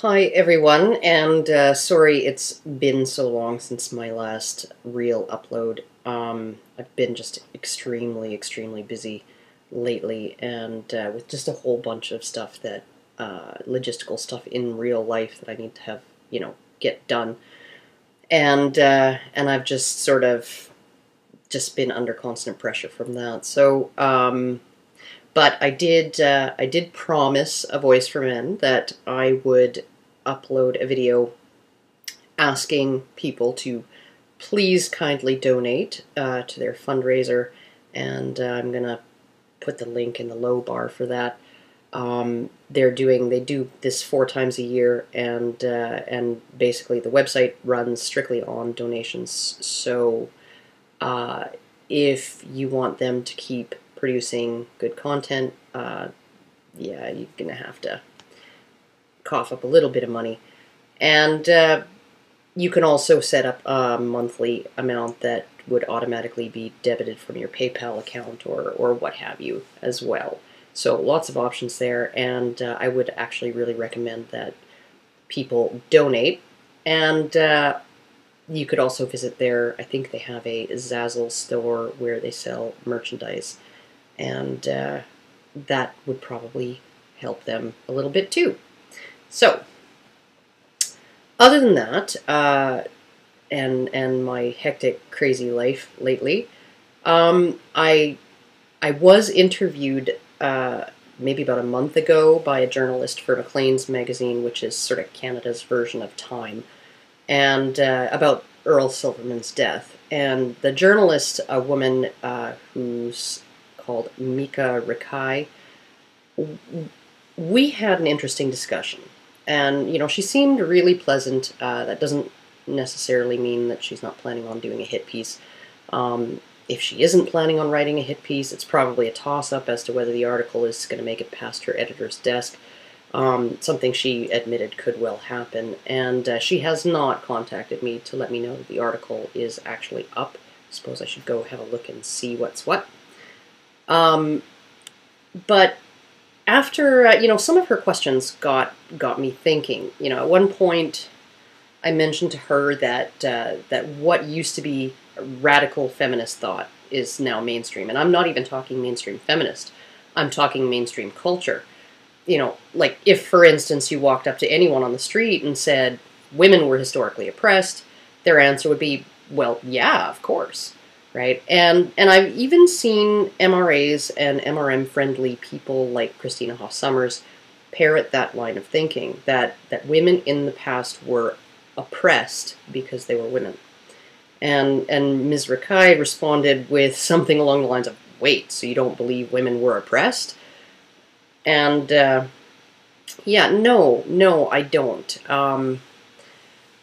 Hi everyone, and sorry it's been so long since my last real upload. I've been just extremely busy lately, and with just a whole bunch of stuff that logistical stuff in real life that I need to have, get done. And I've just sort of just been under constant pressure from that. But I did promise a Voice for Men that I would upload a video asking people to please kindly donate to their fundraiser, and I'm gonna put the link in the low bar for that. They do this 4 times a year, and basically the website runs strictly on donations. So if you want them to keep producing good content, yeah, you're gonna have to cough up a little bit of money. And you can also set up a monthly amount that would automatically be debited from your PayPal account or what have you as well. So lots of options there, and I would actually really recommend that people donate. And you could also visit I think they have a Zazzle store where they sell merchandise, and that would probably help them a little bit too. So, other than that, and my hectic, crazy life lately, I was interviewed maybe about a month ago by a journalist for Maclean's magazine, which is sort of Canada's version of Time, and about Earl Silverman's death. And the journalist, a woman who's called Mika Rikai, we had an interesting discussion. And, she seemed really pleasant. That doesn't necessarily mean that she's not planning on doing a hit piece. If she isn't planning on writing a hit piece, it's probably a toss-up as to whether the article is going to make it past her editor's desk. Something she admitted could well happen. And she has not contacted me to let me know that the article is actually up. I suppose I should go have a look and see what's what. But after, some of her questions got me thinking. At one point, I mentioned to her that that what used to be radical feminist thought is now mainstream. And I'm not even talking mainstream feminist. I'm talking mainstream culture. Like if, for instance, you walked up to anyone on the street and said women were historically oppressed, their answer would be, well, yeah, of course. Right? And I've even seen MRAs and MRM-friendly people like Christina Hoff Sommers parrot that line of thinking, that women in the past were oppressed because they were women. And Ms. Rikai responded with something along the lines of, wait, so you don't believe women were oppressed? And, yeah, no, I don't.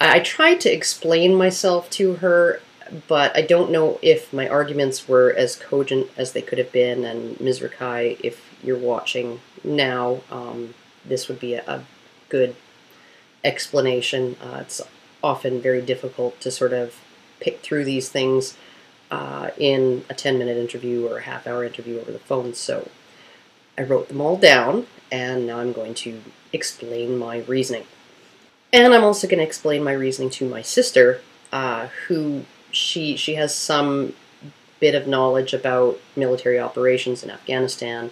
I tried to explain myself to her, but I don't know if my arguments were as cogent as they could have been. And Ms. Rikai, if you're watching now, this would be a good explanation. It's often very difficult to sort of pick through these things in a 10-minute interview or a half-hour interview over the phone. So I wrote them all down, and now I'm going to explain my reasoning. And I'm also going to explain my reasoning to my sister, who she has some bit of knowledge about military operations in Afghanistan,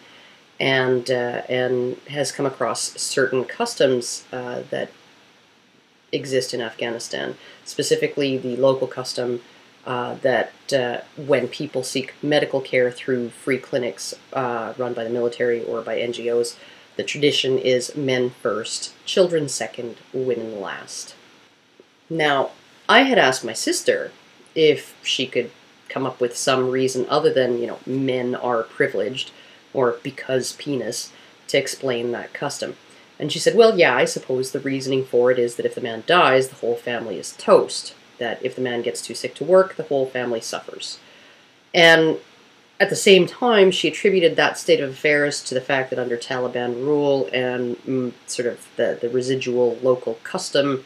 and has come across certain customs that exist in Afghanistan, specifically the local custom that when people seek medical care through free clinics run by the military or by NGOs, the tradition is men first, children second, women last. Now, I had asked my sister if she could come up with some reason other than, men are privileged, or because penis, to explain that custom. And she said, well, yeah, I suppose the reasoning for it is that if the man dies, the whole family is toast. That if the man gets too sick to work, the whole family suffers. And at the same time, she attributed that state of affairs to the fact that under Taliban rule and sort of the residual local custom,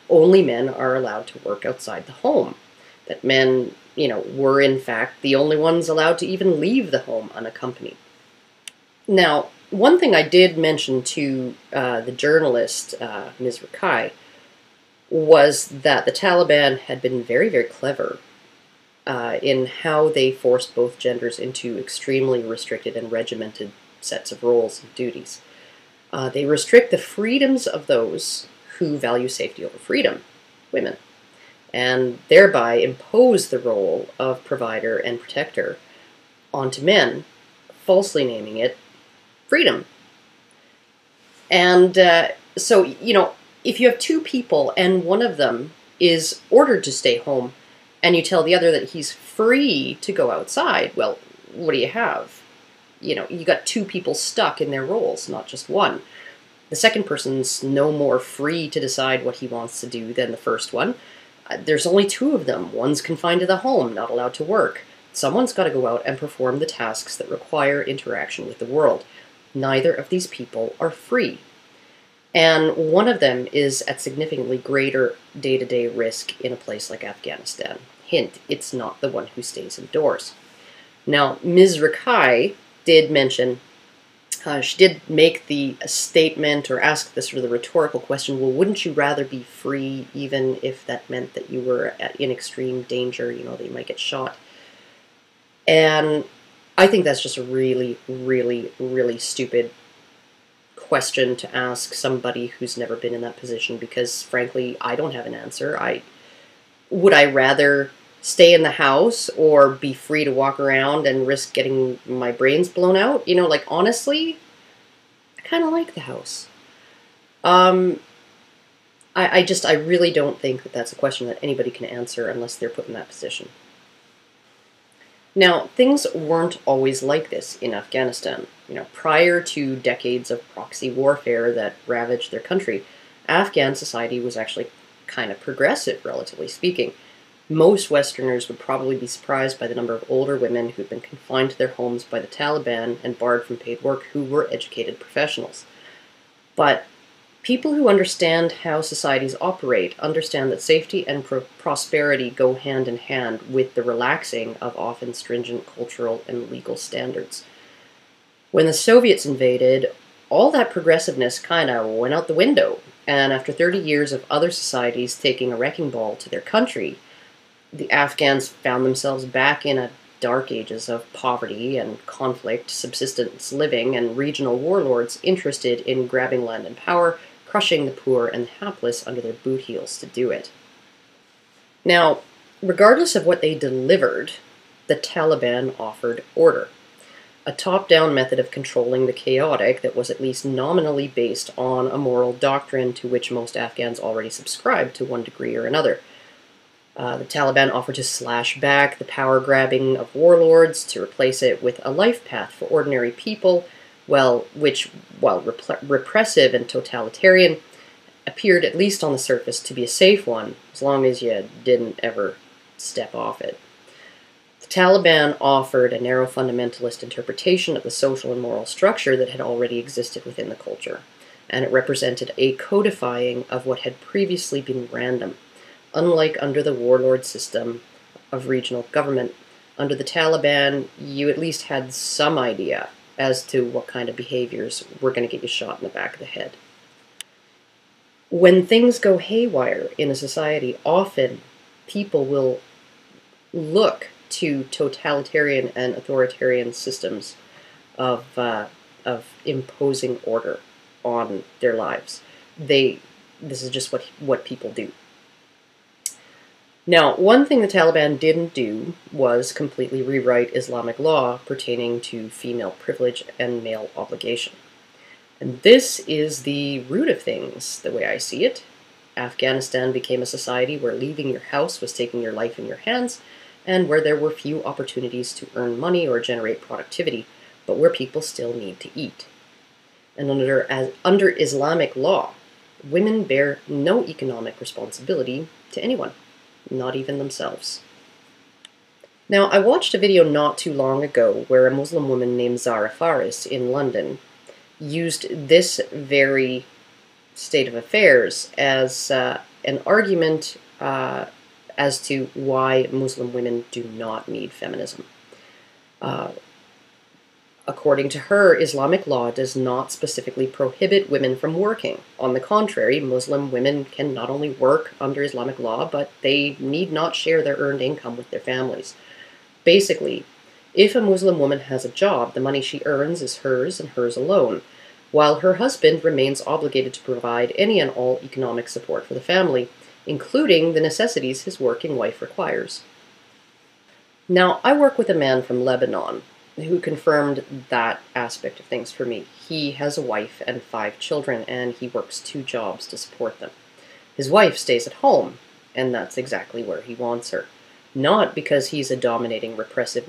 only men are allowed to work outside the home. That men, were in fact the only ones allowed to even leave the home unaccompanied. Now, one thing I did mention to the journalist, Ms. Rakai, was that the Taliban had been very, very clever in how they forced both genders into extremely restricted and regimented sets of roles and duties. They restrict the freedoms of those who value safety over freedom, women, and thereby impose the role of provider and protector onto men, falsely naming it freedom. And so, if you have two people and one of them is ordered to stay home and you tell the other that he's free to go outside, well, what do you have? You got two people stuck in their roles, not just one. The second person's no more free to decide what he wants to do than the first one. There's only two of them. One's confined to the home, not allowed to work. Someone's got to go out and perform the tasks that require interaction with the world. Neither of these people are free. And one of them is at significantly greater day-to-day risk in a place like Afghanistan. Hint, it's not the one who stays indoors. Now, Ms. Rakai did mention, she did make the statement or ask the sort of the rhetorical question, well, wouldn't you rather be free even if that meant that you were in extreme danger, that you might get shot? And I think that's just a really, really, really stupid question to ask somebody who's never been in that position, because frankly, I don't have an answer. Would I rather stay in the house or be free to walk around and risk getting my brains blown out? Honestly, I kind of like the house. I really don't think that that's a question that anybody can answer unless they're put in that position. Now, things weren't always like this in Afghanistan. Prior to decades of proxy warfare that ravaged their country, Afghan society was actually kind of progressive, relatively speaking. Most Westerners would probably be surprised by the number of older women who'd been confined to their homes by the Taliban and barred from paid work who were educated professionals. But people who understand how societies operate understand that safety and prosperity go hand in hand with the relaxing of often stringent cultural and legal standards. When the Soviets invaded, all that progressiveness kind of went out the window, and after 30 years of other societies taking a wrecking ball to their country, the Afghans found themselves back in a dark ages of poverty and conflict, subsistence living, and regional warlords interested in grabbing land and power, crushing the poor and the hapless under their boot heels to do it. Now, regardless of what they delivered, the Taliban offered order, a top-down method of controlling the chaotic that was at least nominally based on a moral doctrine to which most Afghans already subscribed to one degree or another. The Taliban offered to slash back the power-grabbing of warlords, to replace it with a life path for ordinary people, which, while repressive and totalitarian, appeared, at least on the surface, to be a safe one, as long as you didn't ever step off it. The Taliban offered a narrow fundamentalist interpretation of the social and moral structure that had already existed within the culture, and it represented a codifying of what had previously been random. Unlike under the warlord system of regional government, under the Taliban, you at least had some idea as to what kind of behaviors were going to get you shot in the back of the head. When things go haywire in a society, often people will look to totalitarian and authoritarian systems of imposing order on their lives. This is just what people do. Now, one thing the Taliban didn't do was completely rewrite Islamic law pertaining to female privilege and male obligation. And this is the root of things, the way I see it. Afghanistan became a society where leaving your house was taking your life in your hands, and where there were few opportunities to earn money or generate productivity, but where people still need to eat. And under Islamic law, women bear no economic responsibility to anyone, not even themselves. Now, I watched a video not too long ago where a Muslim woman named Zara Faris in London used this very state of affairs as an argument as to why Muslim women do not need feminism. According to her, Islamic law does not specifically prohibit women from working. On the contrary, Muslim women can not only work under Islamic law, but they need not share their earned income with their families. Basically, if a Muslim woman has a job, the money she earns is hers and hers alone, while her husband remains obligated to provide any and all economic support for the family, including the necessities his working wife requires. Now, I work with a man from Lebanon who confirmed that aspect of things for me. He has a wife and 5 children, and he works 2 jobs to support them. His wife stays at home, and that's exactly where he wants her. Not because he's a dominating, repressive,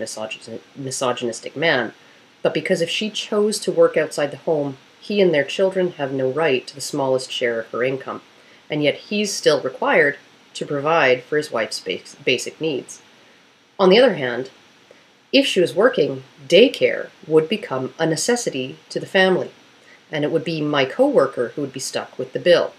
misogynistic man, but because if she chose to work outside the home, he and their children have no right to the smallest share of her income, and yet he's still required to provide for his wife's basic needs. On the other hand, if she was working, daycare would become a necessity to the family, and it would be my coworker who would be stuck with the bill.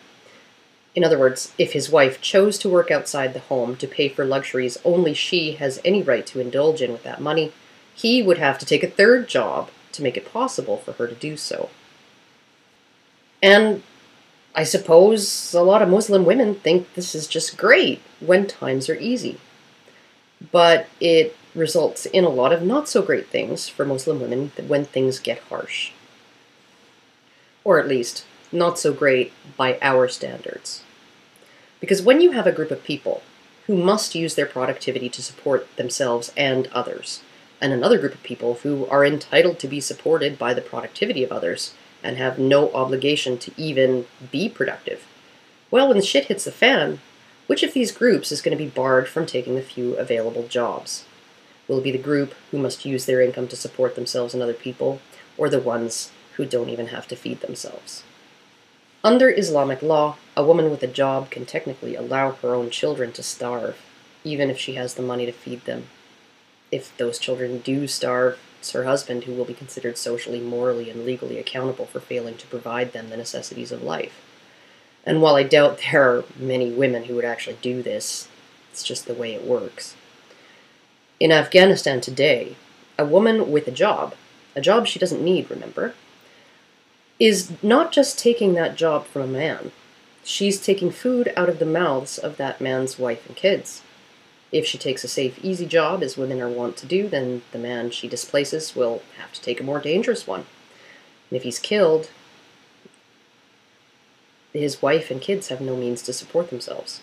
In other words, if his wife chose to work outside the home to pay for luxuries only she has any right to indulge in with that money, he would have to take a 3rd job to make it possible for her to do so. And I suppose a lot of Muslim women think this is just great when times are easy. But it results in a lot of not so great things for Muslim women when things get harsh. Or at least, not so great by our standards. Because when you have a group of people who must use their productivity to support themselves and others, and another group of people who are entitled to be supported by the productivity of others and have no obligation to even be productive, well, when the shit hits the fan, which of these groups is going to be barred from taking the few available jobs? Will it be the group who must use their income to support themselves and other people, or the ones who don't even have to feed themselves? Under Islamic law, a woman with a job can technically allow her own children to starve, even if she has the money to feed them. If those children do starve, it's her husband who will be considered socially, morally, and legally accountable for failing to provide them the necessities of life. And while I doubt there are many women who would actually do this, it's just the way it works. In Afghanistan today, a woman with a job she doesn't need, remember, is not just taking that job from a man. She's taking food out of the mouths of that man's wife and kids. If she takes a safe, easy job, as women are wont to do, then the man she displaces will have to take a more dangerous one. And if he's killed, his wife and kids have no means to support themselves.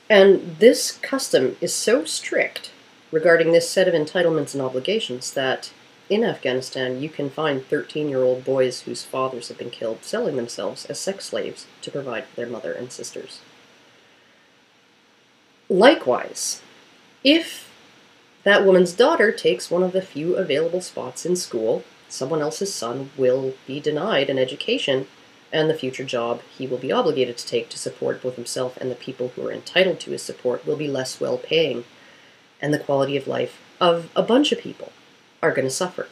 And this custom is so strict regarding this set of entitlements and obligations that in Afghanistan you can find 13-year-old boys whose fathers have been killed selling themselves as sex slaves to provide for their mother and sisters. Likewise, if that woman's daughter takes one of the few available spots in school, someone else's son will be denied an education and the future job he will be obligated to take to support both himself and the people who are entitled to his support will be less well-paying, and the quality of life of a bunch of people are going to suffer.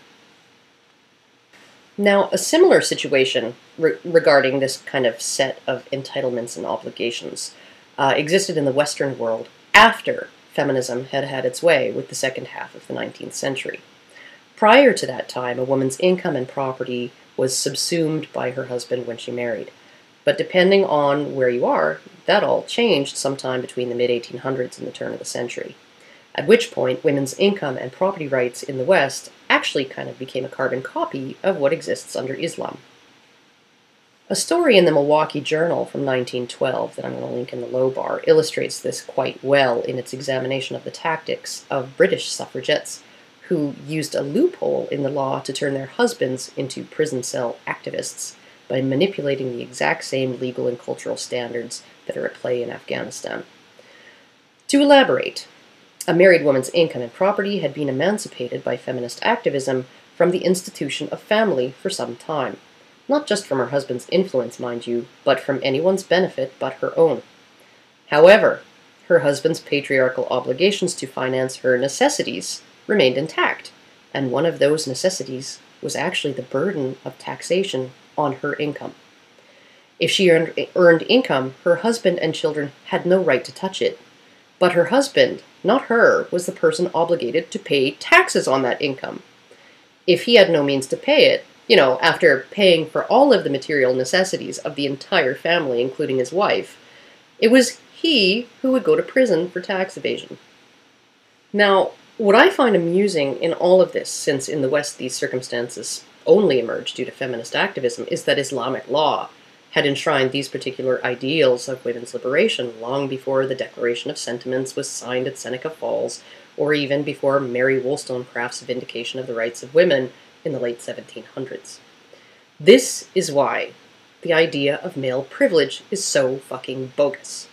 Now, a similar situation regarding this kind of set of entitlements and obligations existed in the Western world after feminism had had its way with the second half of the 19th century. Prior to that time, a woman's income and property was subsumed by her husband when she married. But depending on where you are, that all changed sometime between the mid-1800s and the turn of the century. At which point, women's income and property rights in the West actually kind of became a carbon copy of what exists under Islam. A story in the Milwaukee Journal from 1912 that I'm going to link in the low bar illustrates this quite well in its examination of the tactics of British suffragettes who used a loophole in the law to turn their husbands into prison cell activists by manipulating the exact same legal and cultural standards that are at play in Afghanistan. To elaborate, a married woman's income and property had been emancipated by feminist activism from the institution of family for some time. Not just from her husband's influence, mind you, but from anyone's benefit but her own. However, her husband's patriarchal obligations to finance her necessities remained intact, and one of those necessities was actually the burden of taxation on her income. If she earned income, her husband and children had no right to touch it, but her husband, not her, was the person obligated to pay taxes on that income. If he had no means to pay it, after paying for all of the material necessities of the entire family, including his wife, it was he who would go to prison for tax evasion. Now, what I find amusing in all of this, since in the West these circumstances only emerged due to feminist activism, is that Islamic law had enshrined these particular ideals of women's liberation long before the Declaration of Sentiments was signed at Seneca Falls, or even before Mary Wollstonecraft's Vindication of the Rights of Women in the late 1700s. This is why the idea of male privilege is so fucking bogus.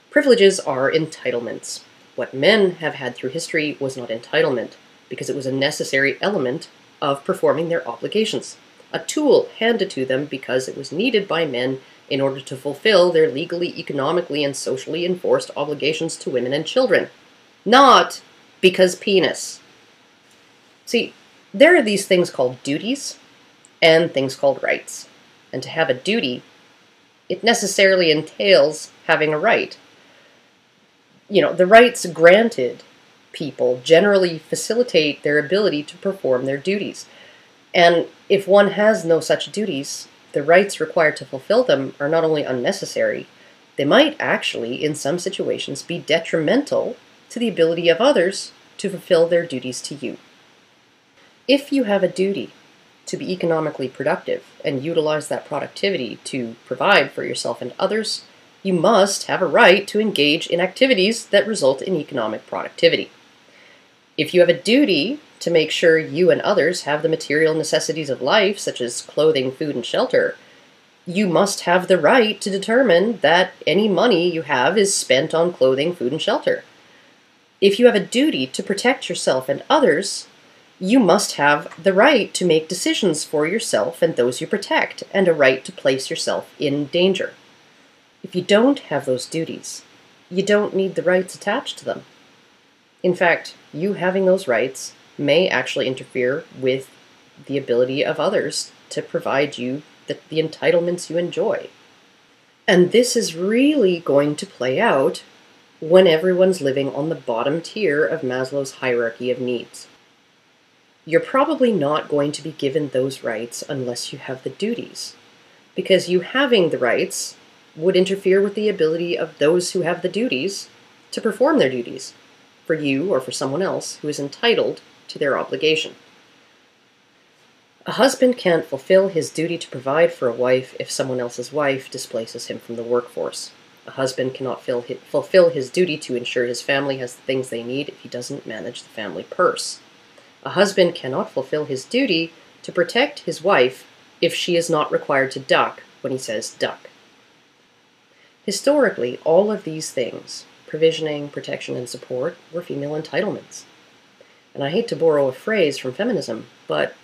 Privileges are entitlements. What men have had through history was not entitlement, because it was a necessary element of performing their obligations, a tool handed to them because it was needed by men in order to fulfill their legally, economically, and socially enforced obligations to women and children. Not because penis. See, there are these things called duties and things called rights. And to have a duty, it necessarily entails having a right. The rights granted people generally facilitate their ability to perform their duties. And if one has no such duties, the rights required to fulfill them are not only unnecessary, they might actually, in some situations, be detrimental to the ability of others to fulfill their duties to you. If you have a duty to be economically productive and utilize that productivity to provide for yourself and others, you must have a right to engage in activities that result in economic productivity. If you have a duty to make sure you and others have the material necessities of life, such as clothing, food, and shelter, you must have the right to determine that any money you have is spent on clothing, food, and shelter. If you have a duty to protect yourself and others, you must have the right to make decisions for yourself and those you protect, and a right to place yourself in danger. If you don't have those duties, you don't need the rights attached to them. In fact, you having those rights may actually interfere with the ability of others to provide you the entitlements you enjoy. And this is really going to play out when everyone's living on the bottom tier of Maslow's hierarchy of needs. You're probably not going to be given those rights unless you have the duties, because you having the rights would interfere with the ability of those who have the duties to perform their duties for you or for someone else who is entitled to their obligation. A husband can't fulfill his duty to provide for a wife if someone else's wife displaces him from the workforce. A husband cannot fulfill his duty to ensure his family has the things they need if he doesn't manage the family purse. A husband cannot fulfill his duty to protect his wife if she is not required to duck when he says duck. Historically, all of these things, provisioning, protection, and support, were female entitlements. And I hate to borrow a phrase from feminism, but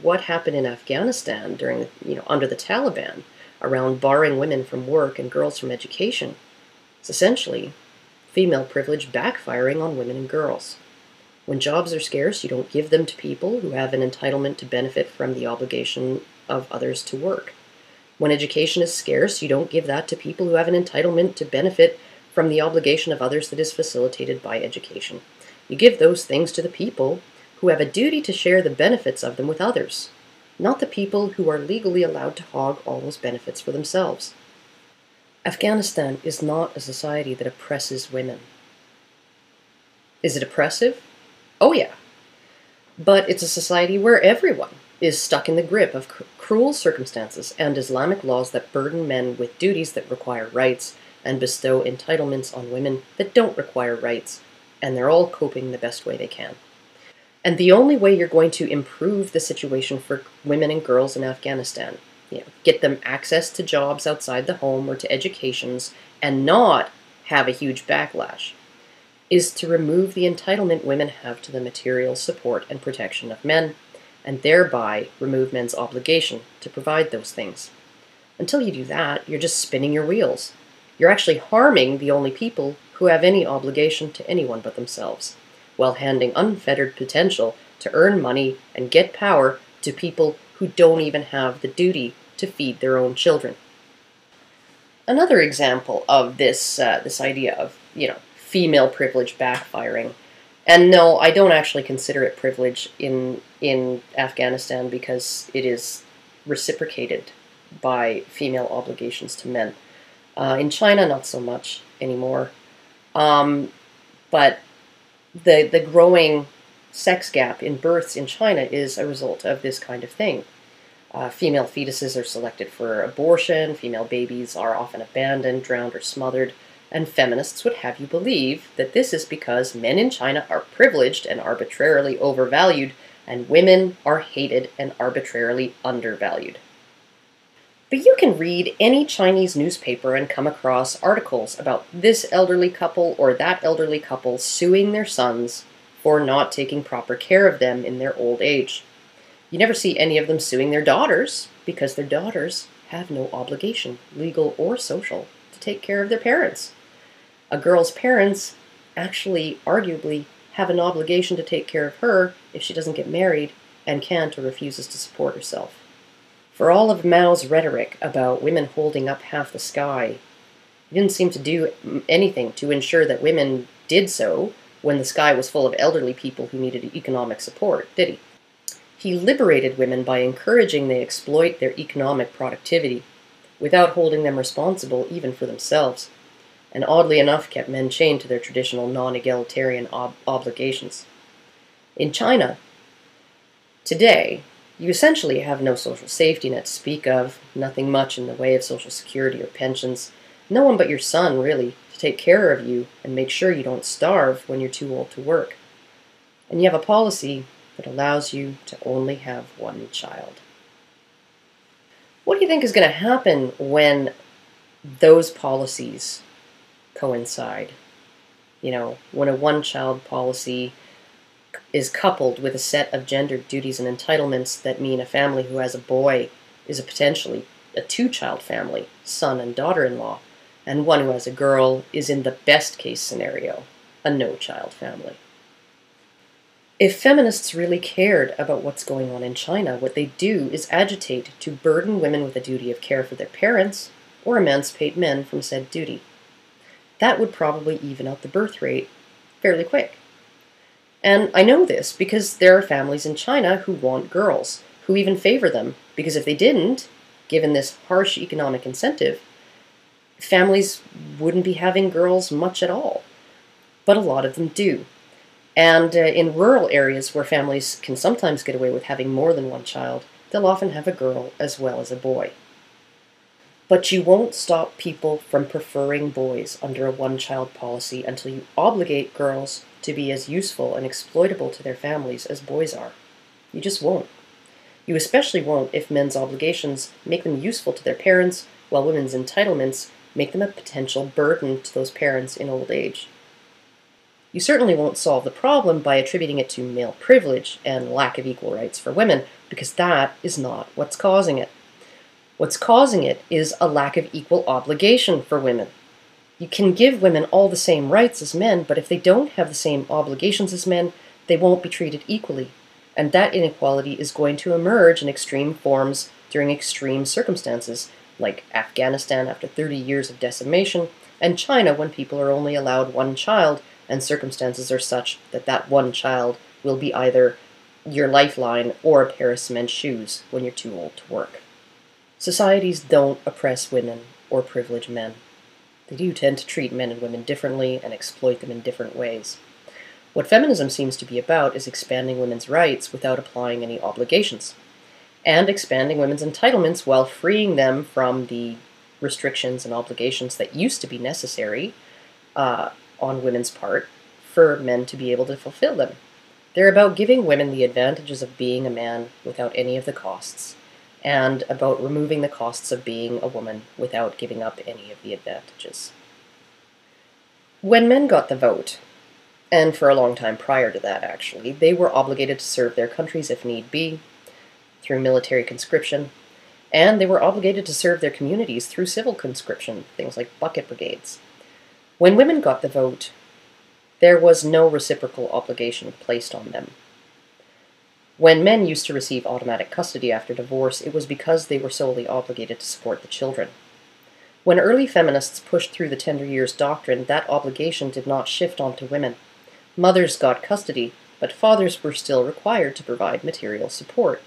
what happened in Afghanistan during, under the Taliban, around barring women from work and girls from education, is essentially female privilege backfiring on women and girls. When jobs are scarce, you don't give them to people who have an entitlement to benefit from the obligation of others to work. When education is scarce, you don't give that to people who have an entitlement to benefit from the obligation of others that is facilitated by education. You give those things to the people who have a duty to share the benefits of them with others, not the people who are legally allowed to hog all those benefits for themselves. Afghanistan is not a society that oppresses women. Is it oppressive? Oh yeah. But it's a society where everyone is stuck in the grip of cruel circumstances and Islamic laws that burden men with duties that require rights and bestow entitlements on women that don't require rights, and they're all coping the best way they can. And the only way you're going to improve the situation for women and girls in Afghanistan, get them access to jobs outside the home or to educations and not have a huge backlash, is to remove the entitlement women have to the material support and protection of men, and thereby remove men's obligation to provide those things. Until you do that, you're just spinning your wheels. You're actually harming the only people who have any obligation to anyone but themselves, while handing unfettered potential to earn money and get power to people who don't even have the duty to feed their own children. Another example of this idea of, female privilege backfiring And no, I don't actually consider it privilege in Afghanistan because it is reciprocated by female obligations to men. In China, not so much anymore. But the growing sex gap in births in China is a result of this kind of thing. Female fetuses are selected for abortion, female babies are often abandoned, drowned, or smothered, and feminists would have you believe that this is because men in China are privileged and arbitrarily overvalued, and women are hated and arbitrarily undervalued. But you can read any Chinese newspaper and come across articles about this elderly couple or that elderly couple suing their sons for not taking proper care of them in their old age. You never see any of them suing their daughters because their daughters have no obligation, legal or social, to take care of their parents. A girl's parents actually, arguably, have an obligation to take care of her if she doesn't get married and can't or refuses to support herself. For all of Mao's rhetoric about women holding up half the sky, he didn't seem to do anything to ensure that women did so when the sky was full of elderly people who needed economic support, did he? He liberated women by encouraging they exploit their economic productivity without holding them responsible even for themselves, and oddly enough kept men chained to their traditional non-egalitarian obligations. In China, today, you essentially have no social safety net to speak of, nothing much in the way of social security or pensions, no one but your son, really, to take care of you and make sure you don't starve when you're too old to work. And you have a policy that allows you to only have one child. What do you think is going to happen when those policies coincide? You know, when a one-child policy is coupled with a set of gendered duties and entitlements that mean a family who has a boy is potentially a two-child family, son and daughter-in-law, and one who has a girl is, in the best-case scenario, a no-child family. If feminists really cared about what's going on in China, what they do is agitate to burden women with a duty of care for their parents or emancipate men from said duty. That would probably even out the birth rate fairly quick. And I know this because there are families in China who want girls, who even favor them, because if they didn't, given this harsh economic incentive, families wouldn't be having girls much at all. But a lot of them do. And in rural areas where families can sometimes get away with having more than one child, they'll often have a girl as well as a boy. But you won't stop people from preferring boys under a one-child policy until you obligate girls to be as useful and exploitable to their families as boys are. You just won't. You especially won't if men's obligations make them useful to their parents, while women's entitlements make them a potential burden to those parents in old age. You certainly won't solve the problem by attributing it to male privilege and lack of equal rights for women, because that is not what's causing it. What's causing it is a lack of equal obligation for women. You can give women all the same rights as men, but if they don't have the same obligations as men, they won't be treated equally. And that inequality is going to emerge in extreme forms during extreme circumstances, like Afghanistan after 30 years of decimation, and China when people are only allowed one child, and circumstances are such that that one child will be either your lifeline or a pair of cement shoes when you're too old to work. Societies don't oppress women or privilege men. They do tend to treat men and women differently and exploit them in different ways. What feminism seems to be about is expanding women's rights without applying any obligations, and expanding women's entitlements while freeing them from the restrictions and obligations that used to be necessary on women's part for men to be able to fulfill them. They're about giving women the advantages of being a man without any of the costs, and about removing the costs of being a woman without giving up any of the advantages. When men got the vote, and for a long time prior to that actually, they were obligated to serve their countries if need be, through military conscription, and they were obligated to serve their communities through civil conscription, things like bucket brigades. When women got the vote, there was no reciprocal obligation placed on them. When men used to receive automatic custody after divorce, it was because they were solely obligated to support the children. When early feminists pushed through the tender years doctrine, that obligation did not shift onto women. Mothers got custody, but fathers were still required to provide material support.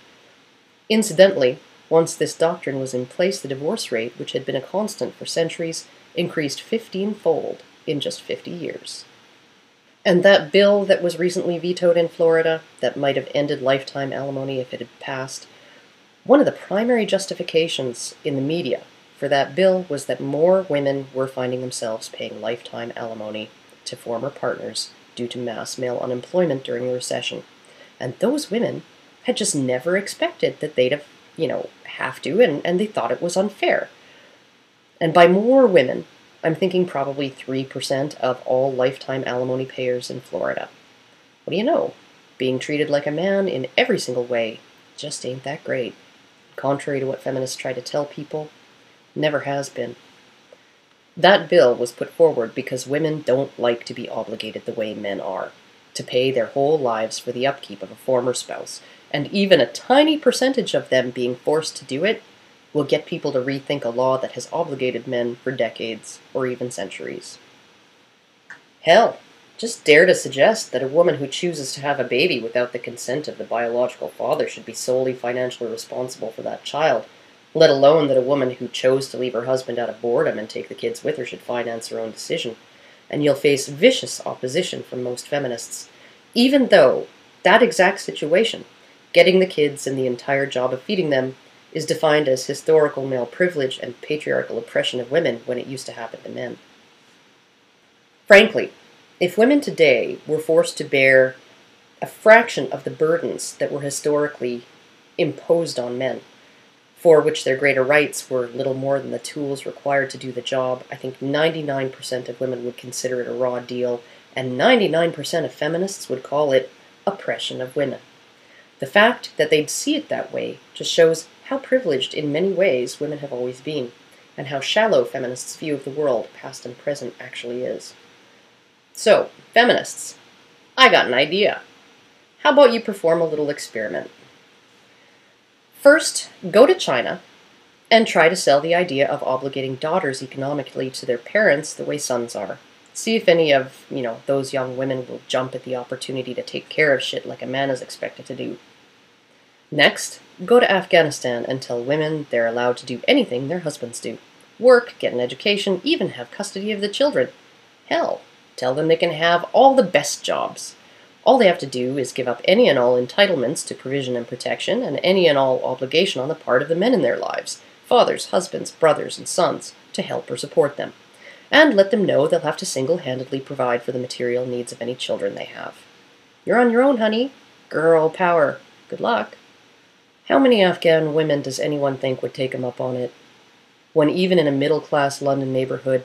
Incidentally, once this doctrine was in place, the divorce rate, which had been a constant for centuries, increased 15-fold in just 50 years. And that bill that was recently vetoed in Florida, that might have ended lifetime alimony if it had passed, one of the primary justifications in the media for that bill was that more women were finding themselves paying lifetime alimony to former partners due to mass male unemployment during the recession. And those women had just never expected that they'd have to, and they thought it was unfair. And by more women, I'm thinking probably 3% of all lifetime alimony payers in Florida. What do you know? Being treated like a man in every single way just ain't that great. Contrary to what feminists try to tell people, never has been. That bill was put forward because women don't like to be obligated the way men are, to pay their whole lives for the upkeep of a former spouse, and even a tiny percentage of them being forced to do it will get people to rethink a law that has obligated men for decades or even centuries. Hell, just dare to suggest that a woman who chooses to have a baby without the consent of the biological father should be solely financially responsible for that child, let alone that a woman who chose to leave her husband out of boredom and take the kids with her should finance her own decision. And you'll face vicious opposition from most feminists, even though that exact situation, getting the kids and the entire job of feeding them, is defined as historical male privilege and patriarchal oppression of women when it used to happen to men. Frankly, if women today were forced to bear a fraction of the burdens that were historically imposed on men, for which their greater rights were little more than the tools required to do the job, I think 99% of women would consider it a raw deal, and 99% of feminists would call it oppression of women. The fact that they'd see it that way just shows how privileged in many ways women have always been, and how shallow feminists' view of the world, past and present, actually is. So, feminists, I got an idea. How about you perform a little experiment? First, go to China and try to sell the idea of obligating daughters economically to their parents the way sons are. See if any of, those young women will jump at the opportunity to take care of shit like a man is expected to do. Next, go to Afghanistan and tell women they're allowed to do anything their husbands do. Work, get an education, even have custody of the children. Hell, tell them they can have all the best jobs. All they have to do is give up any and all entitlements to provision and protection, and any and all obligation on the part of the men in their lives, fathers, husbands, brothers, and sons, to help or support them. And let them know they'll have to single-handedly provide for the material needs of any children they have. You're on your own, honey. Girl power. Good luck. How many Afghan women does anyone think would take him up on it? When even in a middle-class London neighborhood,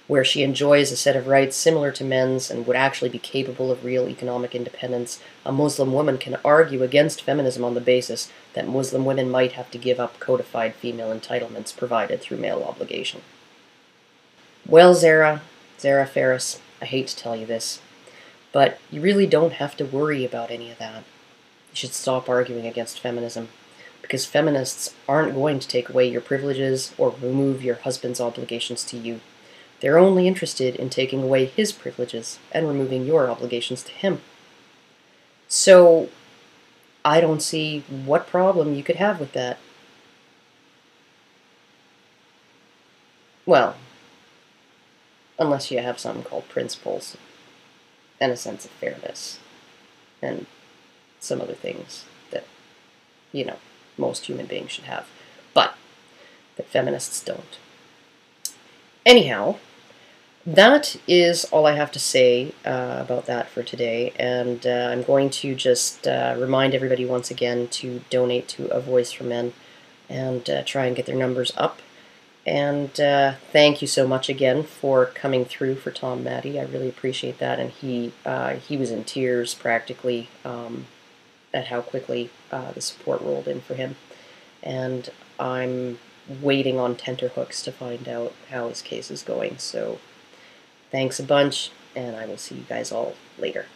where she enjoys a set of rights similar to men's and would actually be capable of real economic independence, a Muslim woman can argue against feminism on the basis that Muslim women might have to give up codified female entitlements provided through male obligation. Well, Zara Ferris, I hate to tell you this, but you really don't have to worry about any of that. You should stop arguing against feminism, because feminists aren't going to take away your privileges or remove your husband's obligations to you. They're only interested in taking away his privileges and removing your obligations to him. So, I don't see what problem you could have with that. Well, unless you have something called principles and a sense of fairness and some other things that, most human beings should have, but that feminists don't. Anyhow, that is all I have to say about that for today, and I'm going to just remind everybody once again to donate to A Voice for Men and try and get their numbers up. And thank you so much again for coming through for Tom Maddie. I really appreciate that, and he was in tears practically at how quickly the support rolled in for him. And I'm waiting on tenterhooks to find out how his case is going. So thanks a bunch, and I will see you guys all later.